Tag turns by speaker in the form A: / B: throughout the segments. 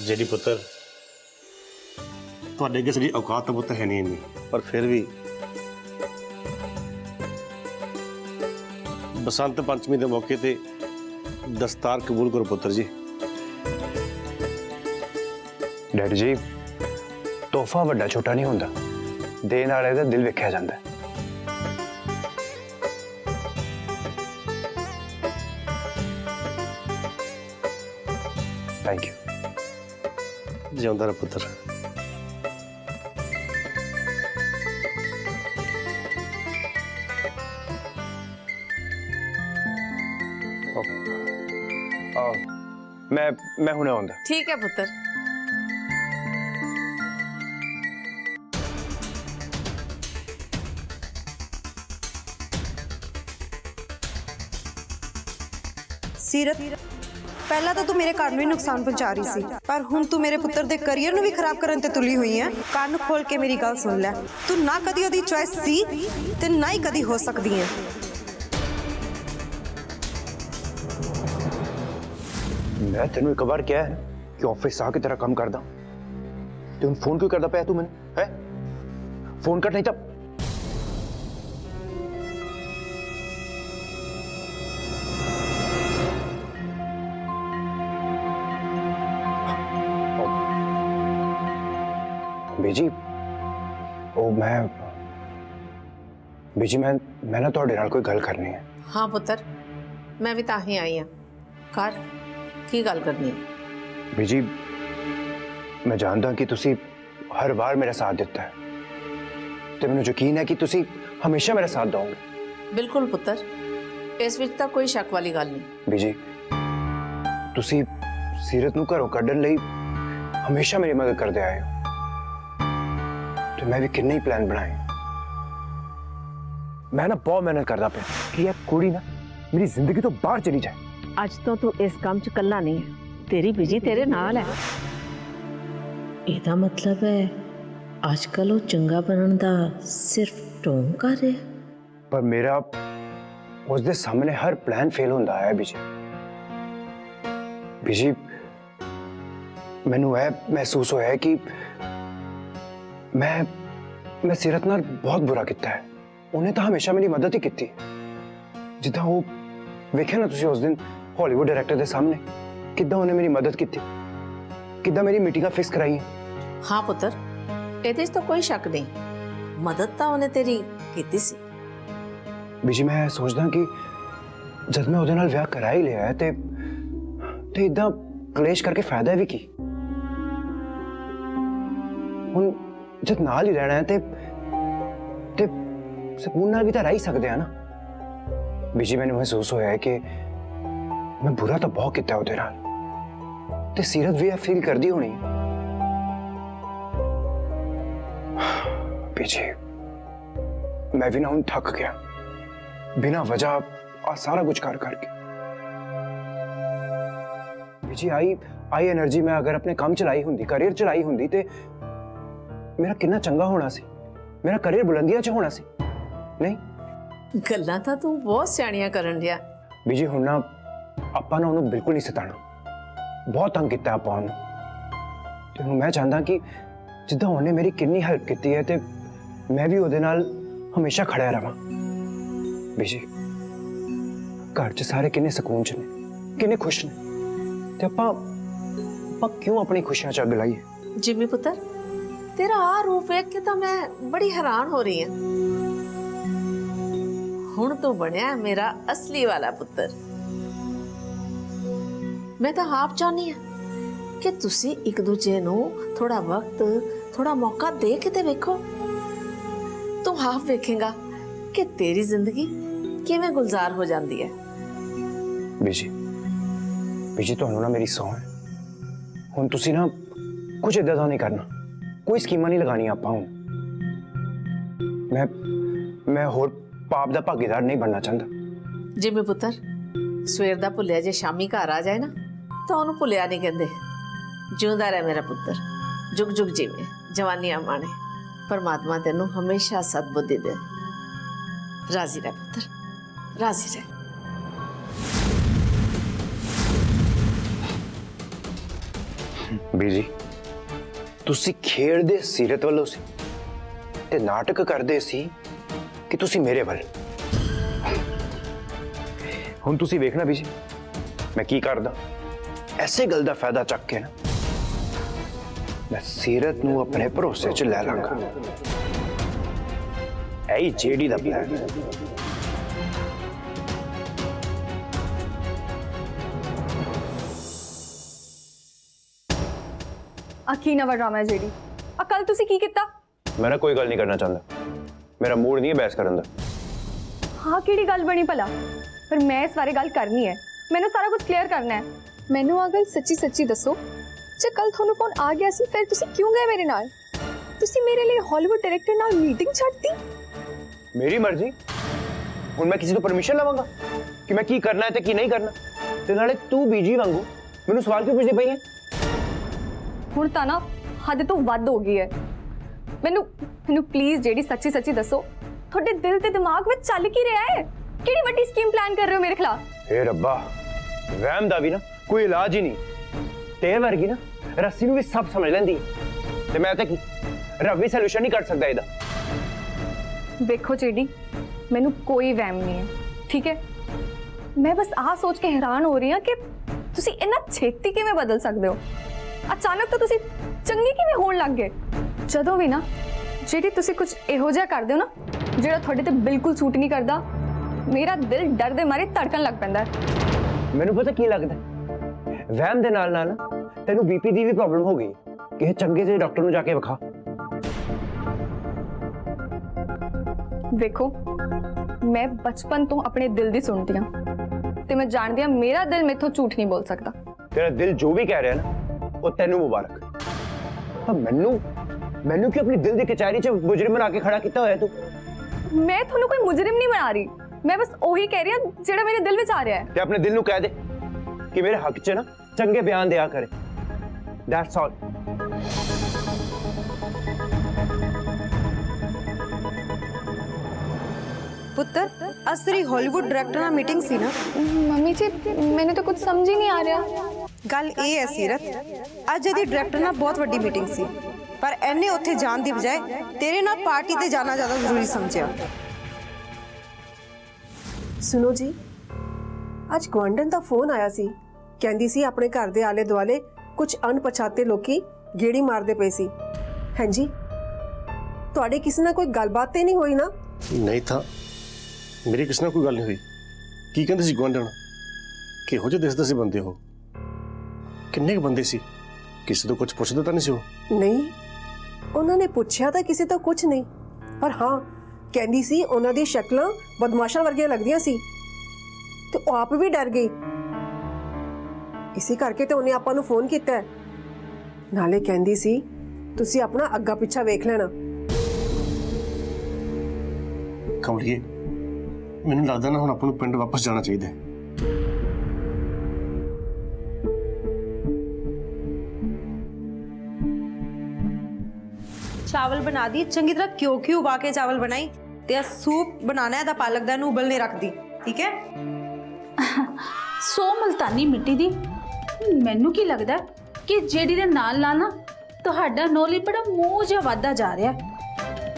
A: ਜਿਹੜੀ ਪੁੱਤਰ ਤੁਹਾਡੇ ਅੱਗੇ ਸਾਡੀ ਔਕਾਤ ਤਾਂ ਪੁੱਤ ਹੈ ਨਹੀਂ ਇੰਨੀ, ਪਰ ਫਿਰ ਵੀ ਬਸੰਤ ਪੰਚਮੀ ਦੇ ਮੌਕੇ ਤੇ ਦਸਤਾਰ ਕਬੂਲ ਕਰੋ ਪੁੱਤਰ ਜੀ।
B: ਡੈਡੀ ਜੀ, ਤੋਹਫਾ ਵੱਡਾ ਛੋਟਾ ਨਹੀਂ ਹੁੰਦਾ, ਦੇਣ ਵਾਲੇ ਦਾ ਦਿਲ ਵੇਖਿਆ ਜਾਂਦਾ ਹੈ। Thank you.
A: ਜਿਉਂਦਾ ਰਹਿ ਪੁੱਤਰ।
B: मैं हुणे आउंदा।
C: ठीक है पुत्र।
D: सीरत, पहला तो तू मेरे घर में नुकसान पहुंचा रही सी, पर हुण तू मेरे पुत्र दे करियर नूं भी खराब करन ते तुली हुई है। कान खोल के मेरी गल सुन ले, तू ना कदी ओदी चॉइस सी ते ना ही कदी हो सकदी है।
B: मैं तेनों एक बार क्या है कि ऑफिस आके तेरा काम करदा, तू फोन क्यों करदा पाया? तू मैंने है फोन कर, नहीं तब बीजी बीजी मैं ना तुहाडे नाल कोई गल करनी है।
C: हाँ पुत्र, मैं भी तां ही आई हाँ। कर की गल करनी है?
B: बीजी, मैं जानता कि तुसी हर बार मेरा साथ देता है, तो मैंने यकीन है कि तुसी हमेशा मेरा साथ दोगे।
C: बिल्कुल पुत्र, इस विच तां कोई शक वाली गल नहीं।
B: बीजी, तुसी सीरत नूं घरों कड्ढण लई हमेशा मेरी मदद करते आए हो, तो मैं भी किन्ने ही प्लान बनाए। मैं ना बहुत मेहनत करता पे कि यह कुड़ी ना मेरी जिंदगी तो बाहर चली जाए।
E: ਅੱਜ ਤੋਂ ਤੂੰ ਇਸ ਕੰਮ 'ਚ ਕੱਲਾ ਨਹੀਂ ਹੈ, ਤੇਰੀ ਬੀਜੀ ਤੇਰੇ ਨਾਲ ਹੈ।
F: ਇਹਦਾ ਮਤਲਬ ਹੈ ਅੱਜ ਕੱਲ ਉਹ ਚੰਗਾ ਬਣਨ ਦਾ ਸਿਰਫ ਢੋਂਗ ਕਰ ਰਿਹਾ।
B: पर मेरा उसके सामने हर प्लान फेल होता है। बीजी बीजी, मैनू यह महसूस होया कि मैं सीरत नाल बहुत बुरा किया है। उन्हें तो हमेशा मेरी मदद ही की, जिदा वो वेख्या ना तुसी उस दिन हॉलीवुड डायरेक्टर के सामने किदा उन्हें मेरी मदद की, किदा मेरी मीटिंग फिक्स कराई।
C: हाँ पुत्र, ਇਹਦੇ 'ਚ ਤਾਂ कोई शक नहीं, मदद तो उन्हें तेरी कीती सी।
B: बीजी, मैं सोचदा कि जब मैं उहदे नाल विआह करा ही लिया है ते इदा कलेश करके फायदा भी की। हुण जब नाल ही रहना है ते सकून नाल भी तो रह ही सकते हैं ना। बीजी, मैंने महसूस होया है कि मैं बुरा तो बहुत किया उहदे नाल, ते सीरत भी फील करती होनी है। बीजी, मैं भी ना हुण थक गया बिना वजह आ सारा कुछ कर करके। बीजी, आई एनर्जी मैं अगर अपने काम चलाई हुंदी, करियर चलाई हुंदी ते मेरा कितना चंगा होना सी, मेरा करियर बुलंदियां च होना सी। नहीं,
C: गल्लां तां तू बहुत सियाणियां करन दिया।
B: बीजी, हुण ना आपां ना उहनूं बिल्कुल नहीं सताना, बहुत तंग कीता आपां उहनूं। ते हुण मैं चाहता कि जिद्दां उहने मेरी कितनी हेल्प कीती है ते मैं भी उहदे नाल हमेशा खड़ा रहां। बीजी, घर च सारे किन्ने सुकून च ने, किन्ने खुश ने, ते आपां क्यों अपनी खुशियां च अग लाइए?
C: जिमी पुत्र, तेरा आ रूप वेख के तो मैं बड़ी हैरान हो रही हूं। हुण तू बनया मेरा असली वाला पुत्र। मैं तो आप चाहनी हां कि तुसी एक दूजे नूं थोड़ा वक्त, थोड़ा मौका दे के ते वेखो। तू आप वेखेगा कि तेरी जिंदगी किवें गुलजार हो जाती है।
B: बीजी, बीजी, तुहानूं ना मेरी सौं है, हुण तुसी ना कुछ इदां दा नहीं करना, कोई स्कीमां नहीं लगानी आपां। हुण मैं होर पाप दा भागीदार नहीं बनना चाहता।
C: जिमी पुत्र, सवेर दा भुलिया जे शामी घर आ जाए ना तो उन्होंने भुलिया नहीं कहते। जिंदा रह मेरा पुत्र, जुग जुग जीवे, जवानियां माणे। परमात्मा तेनू हमेशा सद्बुद्धि दे। राजी रह पुत्र, राजी रह।
B: ਬੀਜੀ ਤੁਸੀਂ ਖੇਡਦੇ ਸੀਰਤ ਵੱਲੋਂ ਸੀ ਤੇ ਨਾਟਕ ਕਰਦੇ ਸੀ ਕਿ ਤੁਸੀਂ ਮੇਰੇ ਵੱਲ। ਹੁਣ ਤੁਸੀਂ ਵੇਖਣਾ ਬੀਜੀ ਮੈਂ ਕੀ ਕਰਦਾ। ਐਸੇ ਗੱਲ ਦਾ ਫਾਇਦਾ ਚੱਕ ਕੇ ਨਾ ਮੈਂ ਸੀਰਤ ਨੂੰ ਆਪਣੇ ਭਰੋਸੇ 'ਚ ਲੈ ਲਾਂਗਾ। ਐ ਜੇਡੀ ਦਾ ਪਲਾਨ ਹੈ।
G: ਆ ਕੀ ਨਵਾਂ ਡਰਾਮਾ ਹੈ ਜਿਹੜੀ? ਆ ਕੱਲ ਤੁਸੀਂ ਕੀ ਕੀਤਾ?
B: ਮੈਂ ਨਾ ਕੋਈ ਗੱਲ ਨਹੀਂ ਕਰਨਾ ਚਾਹੁੰਦਾ। ਮੇਰਾ ਮੂਡ ਨਹੀਂ ਹੈ ਬਹਿਸ ਕਰਨ ਦਾ।
G: ਹਾਂ ਕਿਹੜੀ ਗੱਲ ਬਣੀ ਭਲਾ? ਪਰ ਮੈਂ ਇਸ ਬਾਰੇ ਗੱਲ ਕਰਨੀ ਹੈ। ਮੈਨੂੰ ਸਾਰਾ ਕੁਝ ਕਲੀਅਰ ਕਰਨਾ ਹੈ। ਮੈਨੂੰ ਆ ਗੱਲ ਸੱਚੀ ਸੱਚੀ ਦੱਸੋ, ਜੇ ਕੱਲ ਤੁਹਾਨੂੰ ਫੋਨ ਆ ਗਿਆ ਸੀ ਫਿਰ ਤੁਸੀਂ ਕਿਉਂ ਗਏ ਮੇਰੇ ਨਾਲ? ਤੁਸੀਂ ਮੇਰੇ ਲਈ ਹਾਲੀਵੁੱਡ ਡਾਇਰੈਕਟਰ ਨਾਲ ਮੀਟਿੰਗ ਛੱਡਤੀ?
B: ਮੇਰੀ ਮਰਜ਼ੀ। ਹੁਣ ਮੈਂ ਕਿਸੇ ਤੋਂ ਪਰਮਿਸ਼ਨ ਲਵਾਂਗਾ ਕਿ ਮੈਂ ਕੀ ਕਰਨਾ ਹੈ ਤੇ ਕੀ ਨਹੀਂ ਕਰਨਾ? ਤੇ ਨਾਲੇ ਤੂੰ ਬੀਜੀ ਵਾਂਗੂ ਮੈਨੂੰ ਸਵਾਲ ਕਿਉਂ ਪੁੱਛਦੀ ਪਈ ਹੈ?
G: ਹੁਣ ਤਾਂ ਨਾ ਹੱਦ ਤੋਂ ਵੱਧ ਹੋ ਗਈ ਹੈ। ਮੈਨੂੰ ਮੈਨੂੰ ਪਲੀਜ਼ ਜਿਹੜੀ ਸੱਚੀ ਸੱਚੀ ਦੱਸੋ, ਤੁਹਾਡੇ ਦਿਲ ਤੇ ਦਿਮਾਗ ਵਿੱਚ ਚੱਲ ਕੀ ਰਿਹਾ ਹੈ? ਕਿਹੜੀ ਵੱਡੀ ਸਕੀਮ ਪਲਾਨ ਕਰ ਰਹੇ ਹੋ ਮੇਰੇ ਖਿਲਾਫ?
B: ਏ ਰੱਬਾ, ਵਹਿਮ ਦਾ ਵੀ ਨਾ ਕੋਈ ਇਲਾਜ ਹੀ ਨਹੀਂ। ਤੇ ਵਰਗੀ ਨਾ ਰੱਸੀ ਨੂੰ ਵੀ ਸਭ ਸਮਝ ਲੈਂਦੀ ਤੇ ਮੈਂ ਤੇ ਕੀ ਰੱਬ ਵੀ ਸੋਲੂਸ਼ਨ ਨਹੀਂ ਕਰ ਸਕਦਾ ਇਹਦਾ।
G: ਵੇਖੋ ਚੇਡੀ, ਮੈਨੂੰ ਕੋਈ ਵਹਿਮ ਨਹੀਂ ਹੈ, ਠੀਕ ਹੈ? ਮੈਂ ਬਸ ਆਹ ਸੋਚ ਕੇ ਹੈਰਾਨ ਹੋ ਰਹੀ ਹਾਂ ਕਿ ਤੁਸੀਂ ਇੰਨਾ ਛੇਤੀ ਕਿਵੇਂ ਬਦਲ ਸਕਦੇ ਹੋ। ਅਚਾਨਕ ਤਾਂ ਤੁਸੀਂ ਚੰਗੇ ਕਿਵੇਂ ਹੋਣ ਲੱਗ ਗਏ? ਜਦੋਂ ਵੀ ਨਾ ਜਿਹੜੀ ਤੁਸੀਂ ਕੁਝ ਇਹੋ ਜਿਹਾ ਕਰਦੇ ਹੋ ਨਾ ਜਿਹੜਾ ਤੁਹਾਡੇ ਤੇ ਬਿਲਕੁਲ ਸੂਟ ਨਹੀਂ ਕਰਦਾ, ਮੇਰਾ ਦਿਲ ਡਰ ਦੇ ਮਾਰੇ ਧੜਕਣ ਲੱਗ ਪੈਂਦਾ ਹੈ।
B: ਮੈਨੂੰ ਪਤਾ ਕੀ ਲੱਗਦਾ, ਵਹਿਮ ਦੇ ਨਾਲ ਨਾਲ ਤੈਨੂੰ ਬੀਪੀ ਦੀ ਵੀ ਪ੍ਰੋਬਲਮ ਹੋ ਗਈ। ਕਿਸੇ ਚੰਗੇ ਜਿਹੇ ਡਾਕਟਰ ਨੂੰ ਜਾ ਕੇ ਵਿਖਾ।
G: ਵੇਖੋ, ਮੈਂ ਬਚਪਨ ਤੋਂ ਆਪਣੇ ਦਿਲ ਦੀ ਸੁਣਦੀ ਹਾਂ ਤੇ ਮੈਂ ਜਾਣਦੀ ਹਾਂ ਮੇਰਾ ਦਿਲ ਮੈਥੋਂ ਝੂਠ ਨਹੀਂ ਬੋਲ ਸਕਦਾ।
B: ਤੇਰਾ ਦਿਲ ਜੋ ਵੀ ਕਹਿ ਰਿਹਾ ਨਾ ਉਹ ਤੈਨੂੰ ਮੁਬਾਰਕ। ਪਰ ਮੈਨੂੰ ਕਿ ਆਪਣੀ ਦਿਲ ਦੀ ਕਚਹਿਰੀ 'ਚ ਮੁਜਰਮ ਬਣਾ ਕੇ ਖੜਾ ਕੀਤਾ ਹੋਇਆ ਤੂੰ?
G: ਮੈਂ ਤੁਹਾਨੂੰ ਕੋਈ ਮੁਜਰਮ ਨਹੀਂ ਬਣਾ ਰਹੀ, ਮੈਂ ਬਸ ਉਹੀ ਕਹਿ ਰਹੀ ਹਾਂ ਜਿਹੜਾ ਮੇਰੇ ਦਿਲ ਵਿੱਚ ਆ ਰਿਹਾ ਹੈ।
B: ਤੇ ਆਪਣੇ ਦਿਲ ਨੂੰ ਕਹਿ ਦੇ ਕਿ ਮੇਰੇ ਹੱਕ 'ਚ ਨਾ ਚੰਗੇ ਬਿਆਨ ਦਿਆ ਕਰੇ। That's all.
D: ਪੁੱਤਰ ਅਸਰੀ ਹਾਲੀਵੁੱਡ ਡਾਇਰੈਕਟਰ ਨਾਲ ਮੀਟਿੰਗ ਸੀ ਨਾ?
G: ਮੰਮੀ ਜੀ ਮੈਨੂੰ ਤਾਂ ਕੁਝ ਸਮਝ ਹੀ ਨਹੀਂ ਆ ਰਿਹਾ।
D: ਗੱਲ ਇਹ ਹੈ ਸੀਰਤ, ਅੱਜ ਇਹਦੀ ਡਾਇਰੈਕਟਰ ਨਾਲ ਬਹੁਤ ਵੱਡੀ ਮੀਟਿੰਗ ਸੀ, ਪਰ ਇਹਨੇ ਉੱਥੇ ਜਾਣ ਦੀ ਬਜਾਏ ਤੇਰੇ ਨਾਲ ਪਾਰਟੀ ਤੇ ਜਾਣਾ ਜ਼ਿਆਦਾ ਜ਼ਰੂਰੀ ਸਮਝਿਆ।
H: ਸੁਣੋ ਜੀ, ਅੱਜ ਗਵਾਂਢਣ ਦਾ ਫੋਨ ਆਇਆ ਸੀ। ਕਹਿੰਦੀ ਸੀ ਆਪਣੇ ਘਰ ਦੇ ਆਲੇ ਦੁਆਲੇ ਕੁਝ ਅਣਪਛਾਤੇ ਲੋਕੀ ਗੇੜੀ ਮਾਰਦੇ ਪਏ ਸੀ। ਹਾਂਜੀ, ਤੁਹਾਡੇ ਕਿਸੇ ਨਾਲ ਕੋਈ ਗੱਲਬਾਤ ਤੇ ਨਹੀਂ ਹੋਈ ਨਾ?
A: ਨਹੀਂ ਤਾਂ ਮੇਰੀ ਕਿਸੇ ਨਾਲ ਕੋਈ ਗੱਲ ਨਹੀਂ ਹੋਈ। ਕੀ ਕਹਿੰਦੇ ਸੀ ਗੁਆਂਢਣ? ਕਿਹੋ ਜਿਹੇ ਦਿਸਦੇ ਸੀ ਬੰਦੇ ਉਹ? ਕਿੰਨੇ ਕੁ ਬੰਦੇ ਸੀ? ਕਿਸੇ ਤੋਂ ਕੁਝ ਪੁੱਛਦੇ ਤਾਂ ਨਹੀਂ ਸੀ ਉਹ?
H: ਨਹੀਂ, ਉਹਨਾਂ ਨੇ ਪੁੱਛਿਆ ਤਾਂ ਕਿਸੇ ਤੋਂ ਕੁਝ ਨਹੀਂ, ਪਰ ਹਾਂ ਕਹਿੰਦੀ ਸੀ ਉਹਨਾਂ ਦੀ ਸ਼ਕਲਾਂ ਬਦਮਾਸ਼ਾਂ ਵਰਗੀਆਂ ਲੱਗਦੀਆਂ ਸੀ ਤੇ ਉਹ ਆਪ ਵੀ ਡਰ ਗਈ। ਇਸੇ ਕਰਕੇ ਤੇ ਉਹਨੇ ਆਪਾਂ ਨੂੰ ਫੋਨ ਕੀਤਾ ਹੈ। ਨਾਲੇ ਕਹਿੰਦੀ ਸੀ ਤੁਸੀਂ ਆਪਣਾ ਅੱਗਾ ਪਿੱਛਾ ਵੇਖ ਲੈਣਾ।
A: ਕਮਲੀਏ, ਮੈਨੂੰ ਲੱਗਦਾ ਨਾ ਹੁਣ ਆਪਾਂ ਨੂੰ ਪਿੰਡ ਵਾਪਸ ਜਾਣਾ ਚਾਹੀਦਾ ਹੈ।
D: ਚਾਵਲ ਬਣਾ ਦੀ ਚੰਗੀ ਤਰ੍ਹਾਂ ਘਿਓ ਉਬਾ ਕੇ ਚਾਵਲ ਬਣਾਈ ਤੇ ਆ ਸੂਪ ਬਣਾਣਾ ਹੈ ਦਾ ਪਾਲਕ ਦਾ ਨੂੰ ਉਬਲਨੇ ਰੱਖ ਦੀ, ਠੀਕ ਹੈ?
I: ਸੋ ਮਲਤਾਨੀ ਮਿੱਟੀ ਦੀ, ਮੈਨੂੰ ਕੀ ਲੱਗਦਾ ਕਿ ਜਿਹੜੀ ਦੇ ਨਾਲ ਨਾਲ ਨਾ ਤੁਹਾਡਾ ਨੌਲੇਜ ਬੜਾ ਮੋਹ ਜਿਹਾ ਵੱਧਦਾ ਜਾ ਰਿਹਾ।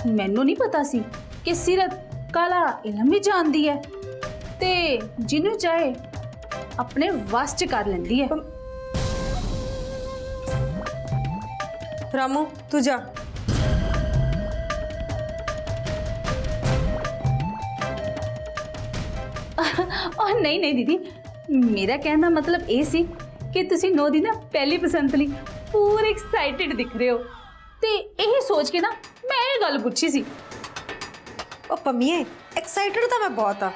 I: ਮੈਨੂੰ ਨਹੀਂ ਪਤਾ ਸੀ ਕਿ ਸੀਰਤ ਕਾਲਾ ਇਲਮ ਵੀ ਜਾਣਦੀ ਹੈ ਤੇ ਜਿਹਨੂੰ ਚਾਹੇ ਆਪਣੇ ਵਸ ਚ ਕਰ ਲੈਂਦੀ ਹੈ।
D: ਰਾਮੂ ਤੂੰ ਜਾ।
I: ਉਹ ਨਹੀਂ ਨਹੀਂ ਦੀਦੀ, ਮੇਰਾ ਕਹਿਣ ਦਾ ਮਤਲਬ ਇਹ ਸੀ ਕਿ ਤੁਸੀਂ ਨੋ ਦੀ ਨਾ ਪਹਿਲੀ ਪਸੰਦ ਲਈ ਪੂਰੇ ਐਕਸਾਈਟਿਡ ਦਿਖ ਰਹੇ ਹੋ ਤੇ ਇਹ ਸੋਚ ਕੇ ਨਾ ਮੈਂ ਇਹ ਗੱਲ ਪੁੱਛੀ ਸੀ।
D: ਉਹ ਪੰਮੀਏ, ਐਕਸਾਈਟਡ ਤਾਂ ਮੈਂ ਬਹੁਤ ਆ।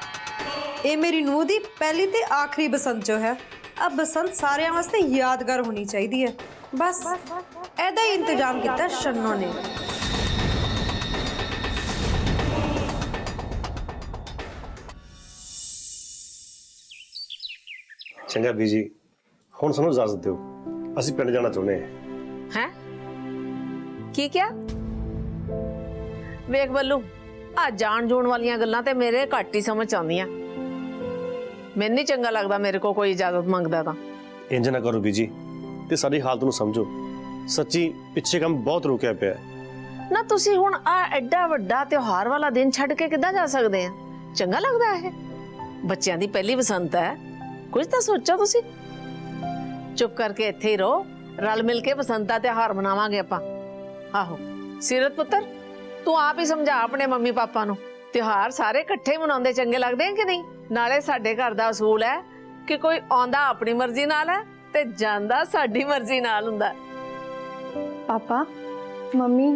D: ਇਹ ਮੇਰੀ ਨੂੰਹ ਦੀ ਪਹਿਲੀ ਤੇ ਆਖਰੀ ਬਸੰਤ ਜੋ ਹੈ। अब बसंत सारे वास्ते यादगार होनी चाहिए। बस ऐदा ही इंतजाम किया शन्नो ने।
A: चंगा बीजी, हुण सानू इजाजत दिओ, ਅਸੀਂ ਪਿੰਡ ਜਾਣਾ ਚਾਹੁੰਦੇ ਹਾਂ।
C: हैं की क्या? ਵੇਖ ਬੱਲੂ, ਆ ਜਾਣ ਜੂਣ ਵਾਲੀਆਂ ਗੱਲਾਂ ਤੇ ਮੇਰੇ ਘੱਟ ਹੀ ਸਮਝ ਆਉਂਦੀਆਂ। ਮੈਨੂੰ ਨਹੀਂ ਚੰਗਾ ਲੱਗਦਾ ਮੇਰੇ ਕੋ ਕੋਈ ਇਜਾਜ਼ਤ ਮੰਗਦਾ ਤਾਂ।
A: ਇੰਜ ਨਾ ਕਰੋ ਬੀਜੀ, ਤੇ ਸਾਡੀ ਹਾਲਤ ਨੂੰ ਸਮਝੋ। ਸੱਚੀ ਪਿੱਛੇ ਕੰਮ ਬਹੁਤ ਰੁਕਿਆ ਪਿਆ ਹੈ।
C: ਨਾ ਤੁਸੀਂ ਹੁਣ ਆ ਐਡਾ ਵੱਡਾ ਤਿਉਹਾਰ ਵਾਲਾ ਦਿਨ ਛੱਡ ਕੇ ਕਿੱਦਾਂ ਜਾ ਸਕਦੇ ਆ? ਚੰਗਾ ਲੱਗਦਾ ਇਹ? ਬੱਚਿਆਂ ਦੀ ਪਹਿਲੀ ਬਸੰਤ ਹੈ, ਕੁਝ ਤਾਂ ਸੋਚੋ ਤੁਸੀਂ। ਚੁੱਪ ਕਰਕੇ ਇੱਥੇ ਹੀ ਰਹੋ, ਰਲ ਮਿਲ ਕੇ ਬਸੰਤ ਦਾ ਤਿਉਹਾਰ ਮਨਾਵਾਂਗੇ ਆਪਾਂ। ਆਹੋ ਸੀਰਤ ਪੁੱਤਰ, ਤੂੰ ਆਪ ਹੀ ਸਮਝਾ ਆਪਣੇ ਮੰਮੀ ਪਾਪਾ ਨੂੰ, ਤਿਉਹਾਰ ਸਾਰੇ ਇਕੱਠੇ ਮਨਾਉਂਦੇ ਚੰਗੇ ਲੱਗਦੇ ਆ ਕਿ ਨਹੀਂ? ਨਾਲੇ ਸਾਡੇ ਘਰ ਦਾ ਅਸੂਲ ਹੈ ਕਿ ਕੋਈ ਆਉਂਦਾ ਆਪਣੀ ਮਰਜ਼ੀ ਨਾਲ ਹੈ ਤੇ ਜਾਂਦਾ ਸਾਡੀ ਮਰਜ਼ੀ ਨਾਲ ਹੁੰਦਾ।
G: ਪਾਪਾ ਮੰਮੀ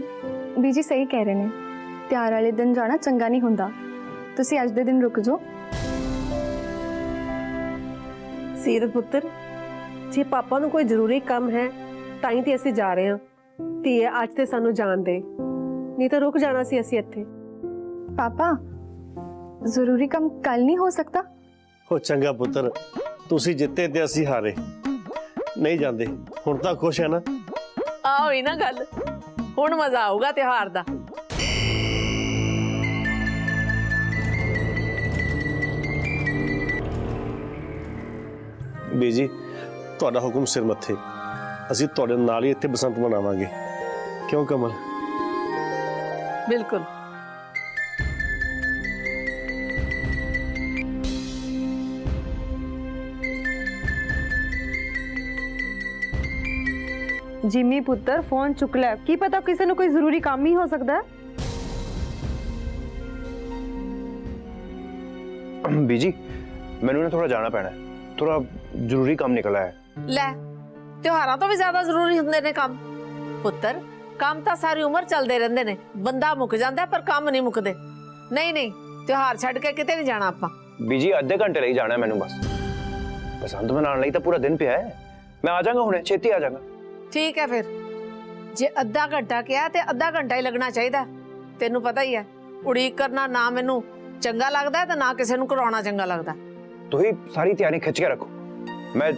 G: ਬੀਜੀ ਸਹੀ ਕਹਿ ਰਹੇ ਨੇ, ਤਿਉਹਾਰ ਵਾਲੇ ਦਿਨ ਜਾਣਾ ਚੰਗਾ ਨਹੀਂ ਹੁੰਦਾ। ਤੁਸੀਂ ਅੱਜ ਦੇ ਦਿਨ ਰੁਕ ਜਾਓ।
H: ਸੀਰਤ ਪੁੱਤਰ, ਜੇ ਪਾਪਾ ਨੂੰ ਕੋਈ ਜ਼ਰੂਰੀ ਕੰਮ ਹੈ ਤਾਂ ਹੀ ਤੇ ਅਸੀਂ ਜਾ ਰਹੇ ਹਾਂ। ਧੀਏ ਅੱਜ ਤੇ ਸਾਨੂੰ ਜਾਣ ਦੇ, ਨਹੀਂ ਤਾਂ ਰੁਕ ਜਾਣਾ ਸੀ ਅਸੀਂ ਇੱਥੇ।
G: ਪਾਪਾ ਜ਼ਰੂਰੀ ਕੰਮ ਕੱਲ ਨਹੀਂ ਹੋ ਸਕਦਾ?
A: ਉਹ ਚੰਗਾ ਪੁੱਤਰ, ਤੁਸੀਂ ਜਿੱਤੇ ਤੇ ਅਸੀਂ ਹਾਰੇ, ਨਹੀਂ ਜਾਂਦੇ। ਹੁਣ ਤਾਂ ਖੁਸ਼ ਹੈ ਨਾ?
C: ਆਹ ਹੋਈ ਨਾ ਗੱਲ, ਹੁਣ ਮਜ਼ਾ ਆਊਗਾ ਤਿਉਹਾਰ ਦਾ।
A: ਬੀਜੀ ਤੁਹਾਡਾ ਹੁਕਮ ਸਿਰ ਮੱਥੇ, ਅਸੀਂ ਤੁਹਾਡੇ ਨਾਲ ਹੀ ਇੱਥੇ ਬਸੰਤ ਮਨਾਵਾਂਗੇ। ਕਿਉਂ ਕਮਲ?
C: ਬਿਲਕੁਲ।
D: ਜਿਮੀ ਪੁੱਤਰ ਫੋਨ ਚੁੱਕ ਲੈ, ਕੀ ਪਤਾ ਕਿਸੇ ਨੂੰ ਕੋਈ ਜ਼ਰੂਰੀ ਕੰਮ ਹੀ ਹੋ ਸਕਦਾ ਹੈ।
B: ਬੀਜੀ ਮੈਨੂੰ ਨਾ ਥੋੜਾ ਜਾਣਾ ਪੈਣਾ ਹੈ, ਥੋੜਾ ਜ਼ਰੂਰੀ ਕੰਮ ਨਿਕਲ ਆਇਆ ਹੈ।
C: ਲੈ, ਤਿਉਹਾਰਾਂ ਤੋਂ ਵੀ ਜ਼ਿਆਦਾ ਜ਼ਰੂਰੀ ਹੁੰਦੇ ਨੇ ਕੰਮ। ਪੁੱਤਰ ਕੰਮ ਤਾਂ ਸਾਰੀ ਉਮਰ ਚੱਲਦੇ ਰਹਿੰਦੇ ਨੇ, ਬੰਦਾ ਮੁੱਕ ਜਾਂਦਾ ਪਰ ਕੰਮ ਨਹੀਂ ਮੁੱਕਦੇ। ਨਹੀਂ ਨਹੀਂ, ਤਿਉਹਾਰ ਛੱਡ ਕੇ ਕਿਤੇ ਨਹੀਂ ਜਾਣਾ ਆਪਾਂ।
B: ਬੀਜੀ ਅੱਧੇ ਘੰਟੇ ਲਈ ਜਾਣਾ ਹੈ ਮੈਨੂੰ ਬਸ, ਬਸੰਤ ਮਨਾਉਣ ਲਈ ਤਾਂ ਪੂਰਾ ਦਿਨ ਪਿਆ ਹੈ। ਮੈਂ ਆ ਜਾਵਾਂਗਾ ਹੁਣੇ, ਛੇਤੀ ਆ ਜਾਵਾਂਗਾ।
C: ਠੀਕ ਹੈ ਫਿਰ, ਜੇ ਅੱਧਾ ਘੰਟਾ ਕਿਹਾ ਤੇ ਅੱਧਾ ਘੰਟਾ ਹੀ ਲੱਗਣਾ ਚਾਹੀਦਾ। ਤੈਨੂੰ ਪਤਾ ਹੀ ਹੈ ਉਡੀਕ ਕਰਨਾ ਨਾ ਮੈਨੂੰ ਚੰਗਾ ਲੱਗਦਾ ਤੇ ਨਾ ਕਿਸੇ ਨੂੰ ਕਰਾਉਣਾ ਚੰਗਾ ਲੱਗਦਾ।
B: ਤੁਸੀਂ ਸਾਰੀ ਤਿਆਰੀ ਖਿੱਚ ਕੇ ਰੱਖੋ, ਮੈਂ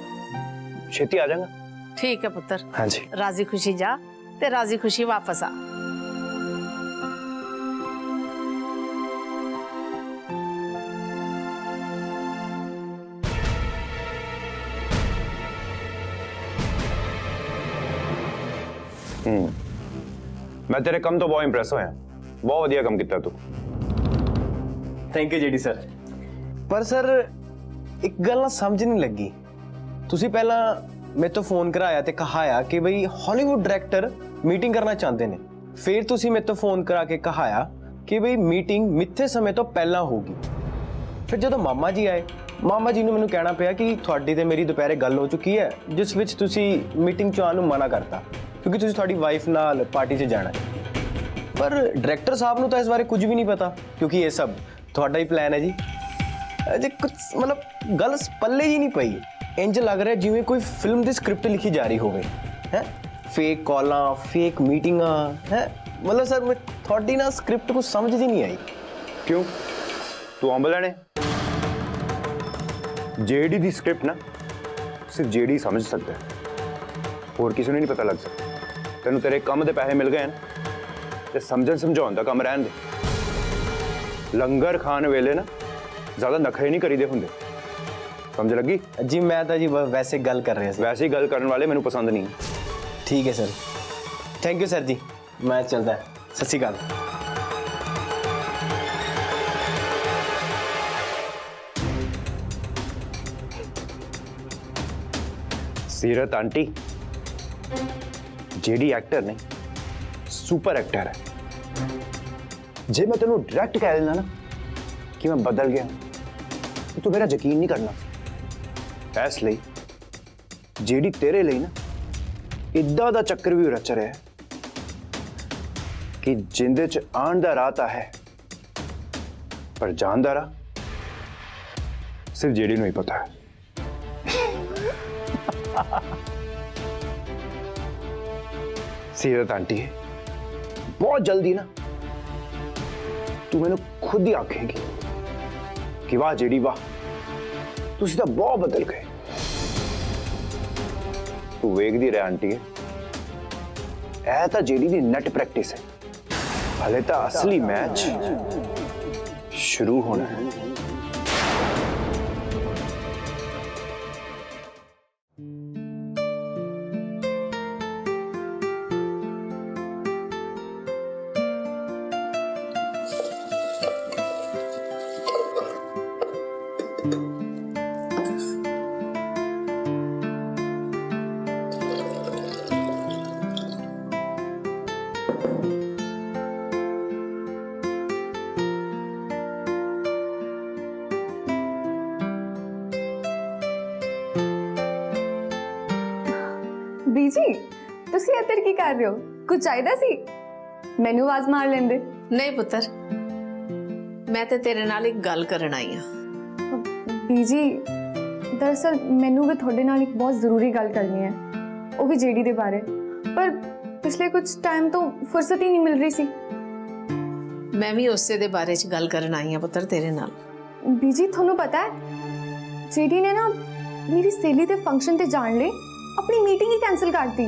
B: ਛੇਤੀ ਆ ਜਾਵਾਂਗਾ।
C: ਠੀਕ ਹੈ ਪੁੱਤਰ,
B: ਹਾਂਜੀ।
C: ਰਾਜ਼ੀ ਖੁਸ਼ੀ ਜਾ ਤੇ ਰਾਜ਼ੀ ਖੁਸ਼ੀ ਵਾਪਸ ਆ।
B: मैं तेरे कम तो बहुत इंप्रेस होया, बहुत वधिया काम किया तू।
J: Thank you JD sir. पर सर एक गल ना समझ नहीं लगी, तुसी पहला मेरे तो फोन कराया ते कहाया कि बई हॉलीवुड डायरेक्टर मीटिंग करना चाहते ने, फिर तुसी मेरे तो फोन करा के कहाया कि बई मीटिंग मिथे समय तो पहला होगी। फिर जो मामा जी आए, मामा जी ने मैनू कहना पिया कि थोड़ी ते मेरी दोपहरे गल हो चुकी है जिस विच तुसी मीटिंग च आउण नूं मना करता क्योंकि तुसी थोड़ी वाइफ नाल पार्टी च जाना है। पर डायरेक्टर साहब नूं तां इस बारे कुछ भी नहीं पता क्योंकि ये सब थोड़ा ही प्लान है जी। अजे कुछ मतलब गल पल्ले जी नहीं पई, इंज लग रहा है जिवें कोई फिल्म की स्क्रिप्ट लिखी जा रही होवे है। फेक कॉलां, फेक मीटिंगां है। मतलब सर मैं थोड़ी ना स्क्रिप्ट कुछ समझ ही नहीं आई।
B: क्यों तू अंब लेने? जेडी दी स्क्रिप्ट ना सिर्फ जेडी समझ सकता है, और किसी ने नहीं पता लग सकता। तेनू तेरे काम दे पैसे मिल गए ना ते समझन समझाउण दा काम रहन दे। लंगर खान वेले ना ज्यादा नखरे नहीं करीदे हुंदे, समझ लगी?
J: जी मैं तो जी वैसे गल कर रहा,
B: वैसे ही गल करने वाले मैनू पसंद नहीं।
J: ठीक है सर, थैंक यू सर जी, मैं चलता है। सत श्री अकाल।
B: सीरत आंटी जेडी एक्टर नहीं, सुपर एक्टर है। जे मैं तेनू डायरेक्ट कह देना ना कि मैं बदल गया तो तू मेरा यकीन नहीं करना। इसलिए जेडी तेरे लिए ना इदा दा चक्कर भी रच रहा है कि जिंदे च आन दा राह तां है पर जान दा राह सिर्फ जेडी नूं ही पता है। सीरत आंटी बहुत जल्दी ना तू मैनू खुद ही आखेगी कि वाह जेडी वाह, तुसी तां बहुत बदल गए। तू वेखदी रह आंटी, ऐ तां जेडी दी नेट प्रैक्टिस है, हले तां असली मैच शुरू होना है।
G: ਬੀਜੀ ਤੁਸੀਂ ਇੱਧਰ ਕੀ ਕਰ ਰਹੇ ਹੋ? ਕੁਝ ਚਾਹੀਦਾ ਸੀ? ਮੈਨੂੰ ਆਵਾਜ਼ ਮਾਰ ਲੈਂਦੇ।
C: ਨਹੀਂ ਪੁੱਤਰ, ਮੈਂ ਤੇ ਤੇਰੇ ਨਾਲ ਇੱਕ ਗੱਲ ਕਰਨ ਆਈ ਹਾਂ।
G: ਬੀਜੀ ਦਰਅਸਲ ਮੈਨੂੰ ਵੀ ਤੁਹਾਡੇ ਨਾਲ ਇੱਕ ਬਹੁਤ ਜ਼ਰੂਰੀ ਗੱਲ ਕਰਨੀ ਹੈ, ਉਹ ਵੀ ਜੇਡੀ ਦੇ ਬਾਰੇ। ਪਰ ਪਿਛਲੇ ਕੁਝ ਟਾਈਮ ਤੋਂ ਫੁਰਸਤ ਹੀ ਨਹੀਂ ਮਿਲ ਰਹੀ ਸੀ।
C: ਮੈਂ ਵੀ ਉਸੇ ਦੇ ਬਾਰੇ 'ਚ ਗੱਲ ਕਰਨ ਆਈ ਹਾਂ ਪੁੱਤਰ ਤੇਰੇ ਨਾਲ।
G: ਬੀਜੀ ਤੁਹਾਨੂੰ ਪਤਾ ਹੈ ਜੇਡੀ ਨੇ ਨਾ ਮੇਰੀ ਸਹੇਲੀ ਦੇ ਫੰਕਸ਼ਨ ਤੇ ਜਾਣ ਲਈ ਆਪਣੀ ਮੀਟਿੰਗ ਹੀ ਕੈਨਸਲ ਕਰਤੀ।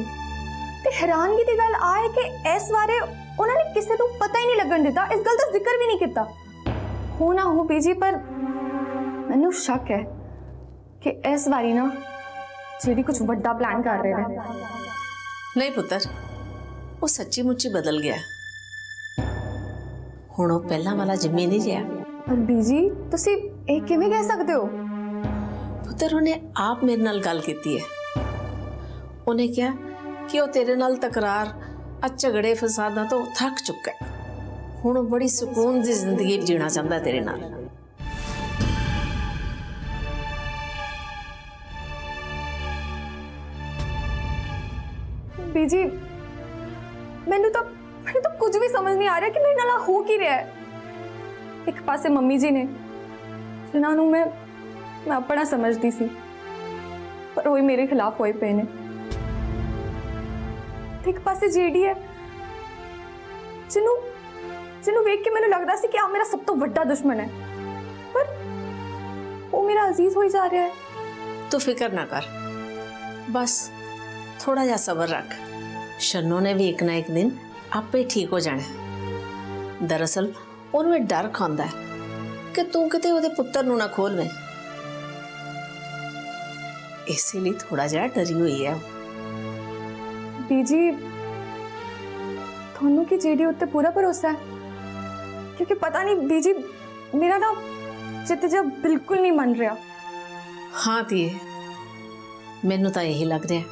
G: ਤੇ ਹੈਰਾਨਗੀ ਦੀ ਗੱਲ ਆ ਹੈ ਕਿ ਇਸ ਬਾਰੇ ਉਹਨਾਂ ਨੇ ਕਿਸੇ ਨੂੰ ਪਤਾ ਹੀ ਨਹੀਂ ਲੱਗਣ ਦਿੱਤਾ, ਇਸ ਗੱਲ ਦਾ ਜ਼ਿਕਰ ਵੀ ਨਹੀਂ ਕੀਤਾ। ਹੋ ਨਾ ਹੋ ਬੀਜੀ, ਪਰ ਮੈਨੂੰ ਸ਼ੱਕ ਹੈ ਕਿ ਇਸ ਵਾਰੀ ਨਾ ਜਿਹੜੀ ਕੁਝ ਵੱਡਾ ਪਲਾਨ ਕਰ ਰਹੇ ਨੇ।
C: ਨਹੀਂ ਪੁੱਤਰ, ਉਹ ਸੱਚੀ ਮੁੱਚੀ ਬਦਲ ਗਿਆ। ਹੁਣ ਉਹ ਪਹਿਲਾਂ ਵਾਲਾ ਜਿੰਮੀ ਨਹੀਂ ਰਿਹਾ।
G: ਪਰ ਬੀਜੀ ਤੁਸੀਂ ਇਹ ਕਿਵੇਂ ਕਹਿ ਸਕਦੇ ਹੋ?
C: ਪੁੱਤਰ ਉਹਨੇ ਆਪ ਮੇਰੇ ਨਾਲ ਗੱਲ ਕੀਤੀ ਹੈ। ਉਹਨੇ ਕਿਹਾ ਕਿ ਉਹ ਤੇਰੇ ਨਾਲ ਤਕਰਾਰ, ਝਗੜੇ ਫਸਾਦਾਂ ਤੋਂ ਥੱਕ ਚੁੱਕਾ ਹੈ। ਹੁਣ ਉਹ ਬੜੀ ਸਕੂਨ ਦੀ ਜ਼ਿੰਦਗੀ ਜੀਣਾ ਚਾਹੁੰਦਾ ਤੇਰੇ ਨਾਲ।
G: ਬੀਜੀ ਮੈਨੂੰ ਤਾਂ ਕੁਝ ਵੀ ਸਮਝ ਨਹੀਂ ਆ ਰਿਹਾ ਕਿ ਮੇਰੇ ਨਾਲ ਹੋ ਕੀ ਰਿਹਾ ਹੈ। ਇੱਕ ਪਾਸੇ ਮੰਮੀ ਜੀ ਨੇ ਜਿਨ੍ਹਾਂ ਨੂੰ ਮੈਂ ਆਪਣਾ ਸਮਝਦੀ ਸੀ, ਪਰ ਉਹ ਹੀ ਮੇਰੇ ਖਿਲਾਫ ਹੋਏ ਪਏ ਨੇ। ਤੇ ਇੱਕ ਪਾਸੇ ਜੀਡੀ ਹੈ ਜਿਹਨੂੰ ਵੇਖ ਕੇ ਮੈਨੂੰ ਲੱਗਦਾ ਸੀ ਕਿ ਆ ਮੇਰਾ ਸਭ ਤੋਂ ਵੱਡਾ ਦੁਸ਼ਮਣ ਹੈ, ਪਰ ਉਹ ਮੇਰਾ ਅਜ਼ੀਜ਼ ਹੋਈ ਜਾ ਰਿਹਾ ਹੈ।
C: ਤੂੰ ਫਿਕਰ ਨਾ ਕਰ, ਬਸ ਥੋੜਾ ਜਿਹਾ ਸਬਰ ਰੱਖ। ਸ਼ੰਨੂ ਨੇ ਵੀ ਇੱਕ ਨਾ ਇੱਕ ਦਿਨ ਆਪੇ ਠੀਕ ਹੋ ਜਾਣਾ। ਦਰਅਸਲ ਉਹਨੂੰ ਇਹ ਡਰ ਖਾਂਦਾ ਹੈ ਕਿ ਤੂੰ ਕਿਤੇ ਉਹਦੇ ਪੁੱਤਰ ਨੂੰ ਨਾ ਖੋਲਵੇਂ, ਇਸੇ ਲਈ ਥੋੜਾ ਜਿਹਾ ਡਰੀ ਹੋਈ ਹੈ।
G: ਬੀਜੀ ਤੁਹਾਨੂੰ ਕਿ ਜੀਡੀ ਉੱਤੇ ਪੂਰਾ ਭਰੋਸਾ ਹੈ? ਕਿਉਂਕਿ ਪਤਾ ਨਹੀਂ ਬੀਜੀ ਮੇਰਾ ਨਾ ਚਿੱਤ ਜਿਹਾ ਬਿਲਕੁਲ ਨਹੀਂ ਮੰਨ ਰਿਹਾ।
C: ਹਾਂ ਧੀਏ, ਮੈਨੂੰ ਤਾਂ ਇਹੀ ਲੱਗ ਰਿਹਾ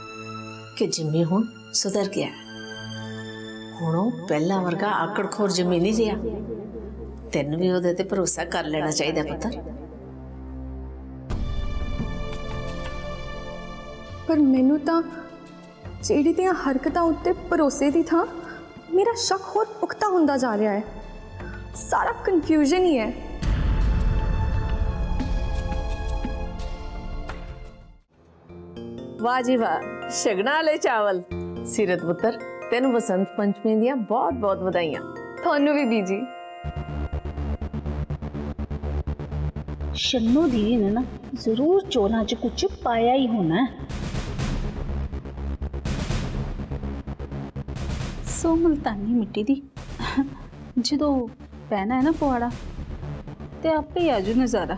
C: ਕਿ ਜਿੰਮੀ ਹੁਣ ਸੁਧਰ ਗਿਆ। ਹੁਣ ਉਹ ਪਹਿਲਾਂ ਵਰਗਾ ਆਕੜਖੋਰ ਜਿੰਮੀ ਨਹੀਂ ਰਿਹਾ। ਤੈਨੂੰ ਵੀ ਉਹਦੇ ਤੇ ਭਰੋਸਾ ਕਰ ਲੈਣਾ ਚਾਹੀਦਾ ਪੁੱਤਰ।
G: ਪਰ ਮੈਨੂੰ ਤਾਂ ਜਿਹੜੀ ਦੀਆਂ ਹਰਕਤਾਂ ਉੱਤੇ ਭਰੋਸੇ ਦੀ ਥਾਂ ਮੇਰਾ ਸ਼ੱਕ ਹੋਰ ਪੁਖਤਾ ਹੁੰਦਾ ਜਾ ਰਿਹਾ ਹੈ। ਸਾਰਾ ਕਨਫਿਊਜ਼ਨ ਹੀ ਹੈ।
C: ਵਾਹ ਜੀ ਵਾਹ, ਸ਼ਗਨਾਂ ਵਾਲੇ ਚਾਵਲ। ਸੀਰਤ ਪੁੱਤਰ, ਤੈਨੂੰ ਬਸੰਤ ਪੰਚਮੀ ਦੀਆਂ ਬਹੁਤ ਬਹੁਤ ਵਧਾਈਆਂ।
G: ਤੁਹਾਨੂੰ ਵੀ ਬੀਜੀ।
I: ਸ਼ੰਨੂ ਦੀਦੀ ਨੇ ਨਾ ਜ਼ਰੂਰ ਚੋਲਾਂ 'ਚ ਕੁਝ ਪਾਇਆ ਹੀ ਹੋਣਾ। ਸੋ ਮੁਲਤਾਨੀ ਮਿੱਟੀ ਦੀ ਜਦੋਂ ਪੈਣਾ ਹੈ ਨਾ ਪਵਾੜਾ, ਤੇ ਆਪੇ ਹੀ ਆਜੂ ਨਜ਼ਾਰਾ।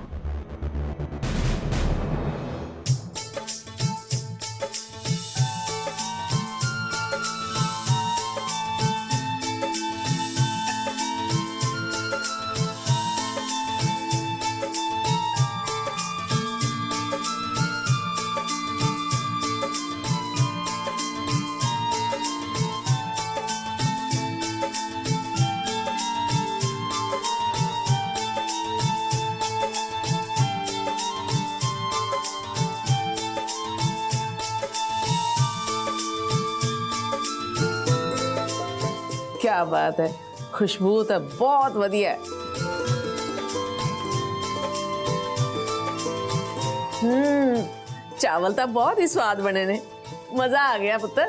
C: क्या बात है, खुशबू तो बहुत वधिया है। चावल तो बहुत ही स्वाद बने ने, मजा आ गया पुत्र।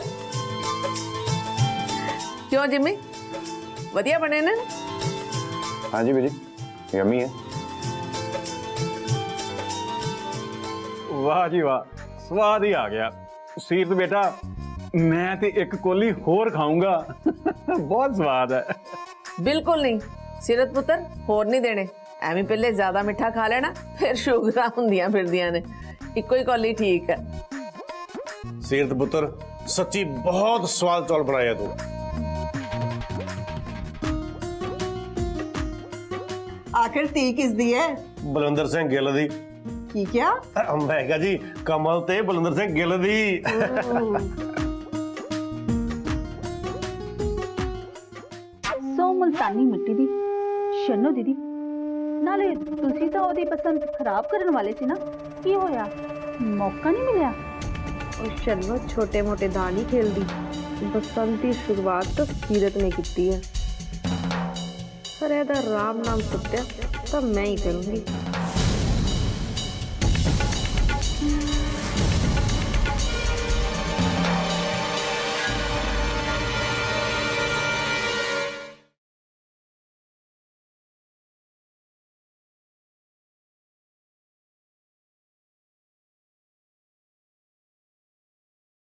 C: क्यों जिम्मी, वधिया बने ने?
B: हाँ जी बीजी, यम्मी है।
K: वाह जी वाह, स्वाद ही आ गया। सीरत बेटा, मैं ते एक कोली होर खाऊंगा। बहुत स्वाद है।
C: बिल्कुल नहीं सीरत पुत्र, होर नहीं देने। ਐਵੇਂ ਪਹਿਲੇ ਜ਼ਿਆਦਾ ਮਿੱਠਾ ਖਾ ਲੈਣਾ, ਫਿਰ ਸ਼ੂਗਰਾਂ ਹੁੰਦੀਆਂ ਫਿਰਦੀਆਂ ਨੇ। ਇੱਕੋ ਹੀ ਕੌਲੀ ਠੀਕ ਹੈ।
A: ਸੀਰਤ ਪੁੱਤਰ, ਸੱਚੀ ਬਹੁਤ ਸਵਾਦ ਚੌਲ ਬਣਾਇਆ ਤੂੰ।
H: ਆਖਿਰ ਤੀ ਕਿਸ ਦੀ ਹੈ?
A: ਬਲਵਿੰਦਰ ਸਿੰਘ ਗਿੱਲ ਦੀ।
H: ਕੀ ਕਿਹਾ?
A: ਮੈਂ ਕਿਹਾ ਜੀ ਕਮਲ ਤੇ ਬਲਵਿੰਦਰ ਸਿੰਘ ਗਿੱਲ ਦੀ।
I: ਸੋ ਮੁਲਤਾਨੀ ਮਿੱਟੀ ਦੀ ਸ਼ੰਨੂ ਦੀਦੀ, ਨਾਲੇ ਤੁਸੀਂ ਤਾਂ ਉਹਦੀ ਪਸੰਦ ਖਰਾਬ ਕਰਨ ਵਾਲੇ ਸੀ ਨਾ, ਕੀ ਹੋਇਆ? ਮੌਕਾ ਨਹੀਂ ਮਿਲਿਆ?
L: और शलवा छोटे मोटे दान ही खेलदी। बसंत की शुरुआत तो सीरत ने की है, पर एदा राम नाम सुट्या तो मैं ही करूँगी।